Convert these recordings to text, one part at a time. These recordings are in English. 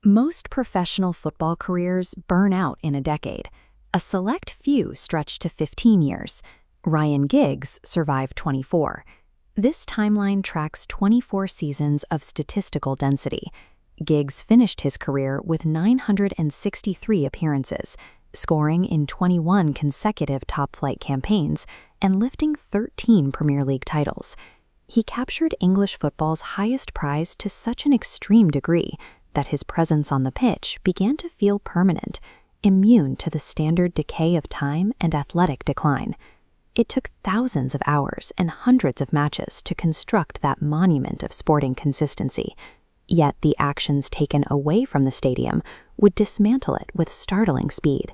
Most professional football careers burn out in a decade. A select few stretch to 15 years. Ryan Giggs survived 24. This timeline tracks 24 seasons of statistical density. Giggs finished his career with 963 appearances, scoring in 21 consecutive top-flight campaigns and lifting 13 Premier League titles. He captured English football's highest prize to such an extreme degree that his presence on the pitch began to feel permanent, immune to the standard decay of time and athletic decline. It took thousands of hours and hundreds of matches to construct that monument of sporting consistency, yet the actions taken away from the stadium would dismantle it with startling speed.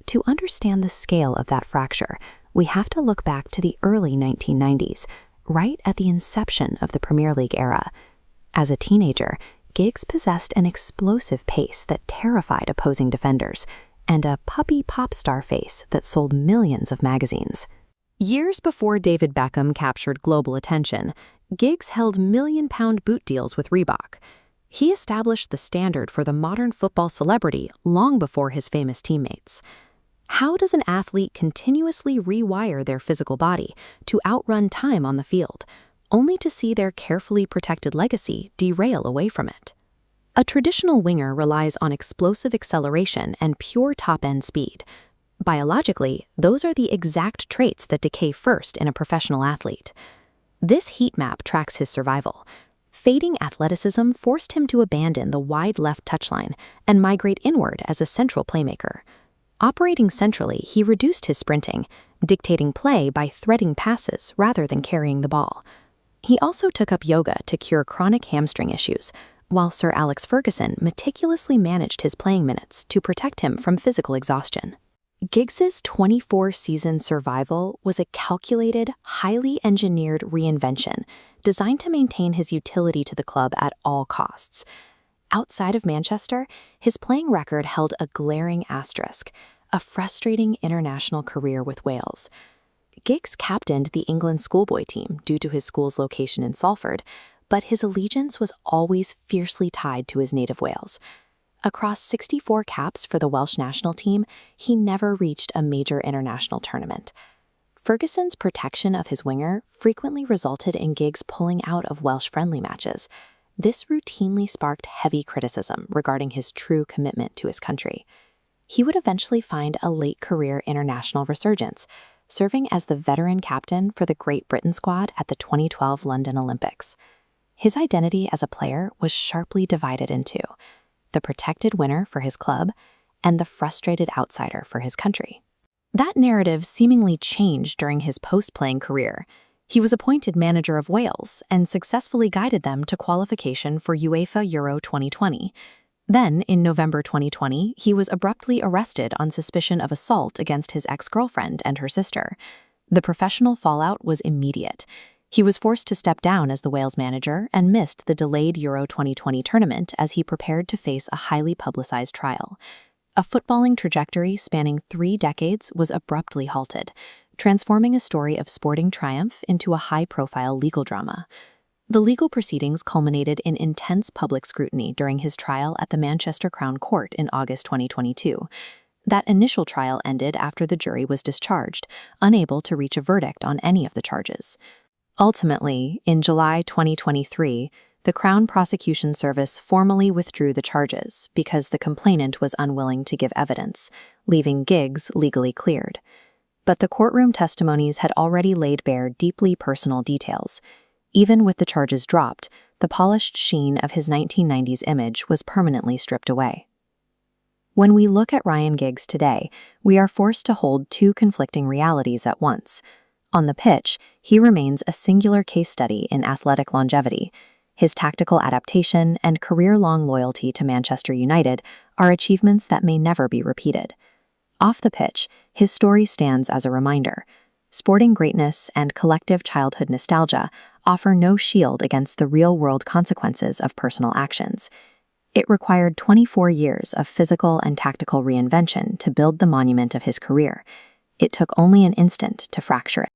To understand the scale of that fracture, we have to look back to the early 1990s, right at the inception of the Premier League era. As a teenager, Giggs possessed an explosive pace that terrified opposing defenders, and a puppy pop star face that sold millions of magazines. Years before David Beckham captured global attention, Giggs held million-pound boot deals with Reebok. He established the standard for the modern football celebrity long before his famous teammates. How does an athlete continuously rewire their physical body to outrun time on the field, only to see their carefully protected legacy derail away from it? A traditional winger relies on explosive acceleration and pure top-end speed. Biologically, those are the exact traits that decay first in a professional athlete. This heat map tracks his survival. Fading athleticism forced him to abandon the wide left touchline and migrate inward as a central playmaker. Operating centrally, he reduced his sprinting, dictating play by threading passes rather than carrying the ball. He also took up yoga to cure chronic hamstring issues, while Sir Alex Ferguson meticulously managed his playing minutes to protect him from physical exhaustion. Giggs's 24-season survival was a calculated, highly engineered reinvention designed to maintain his utility to the club at all costs. Outside of Manchester, his playing record held a glaring asterisk, a frustrating international career with Wales. Giggs captained the England schoolboy team due to his school's location in Salford, but his allegiance was always fiercely tied to his native Wales. Across 64 caps for the Welsh national team, he never reached a major international tournament. Ferguson's protection of his winger frequently resulted in Giggs pulling out of Welsh friendly matches. This routinely sparked heavy criticism regarding his true commitment to his country. He would eventually find a late career international resurgence, serving as the veteran captain for the Great Britain squad at the 2012 London Olympics. His identity as a player was sharply divided in two: the protected winner for his club and the frustrated outsider for his country. That narrative seemingly changed during his post-playing career. He was appointed manager of Wales and successfully guided them to qualification for UEFA Euro 2020. Then, in November 2020, he was abruptly arrested on suspicion of assault against his ex-girlfriend and her sister. The professional fallout was immediate. He was forced to step down as the Wales manager and missed the delayed Euro 2020 tournament as he prepared to face a highly publicized trial. A footballing trajectory spanning 3 decades was abruptly halted, transforming a story of sporting triumph into a high-profile legal drama. The legal proceedings culminated in intense public scrutiny during his trial at the Manchester Crown Court in August 2022. That initial trial ended after the jury was discharged, unable to reach a verdict on any of the charges. Ultimately, in July 2023, the Crown Prosecution Service formally withdrew the charges because the complainant was unwilling to give evidence, leaving Giggs legally cleared. But the courtroom testimonies had already laid bare deeply personal details. Even with the charges dropped, the polished sheen of his 1990s image was permanently stripped away. When we look at Ryan Giggs today, we are forced to hold 2 conflicting realities at once. On the pitch, he remains a singular case study in athletic longevity. His tactical adaptation and career-long loyalty to Manchester United are achievements that may never be repeated. Off the pitch, his story stands as a reminder. Sporting greatness and collective childhood nostalgia offer no shield against the real-world consequences of personal actions. It required 24 years of physical and tactical reinvention to build the monument of his career. It took only an instant to fracture it.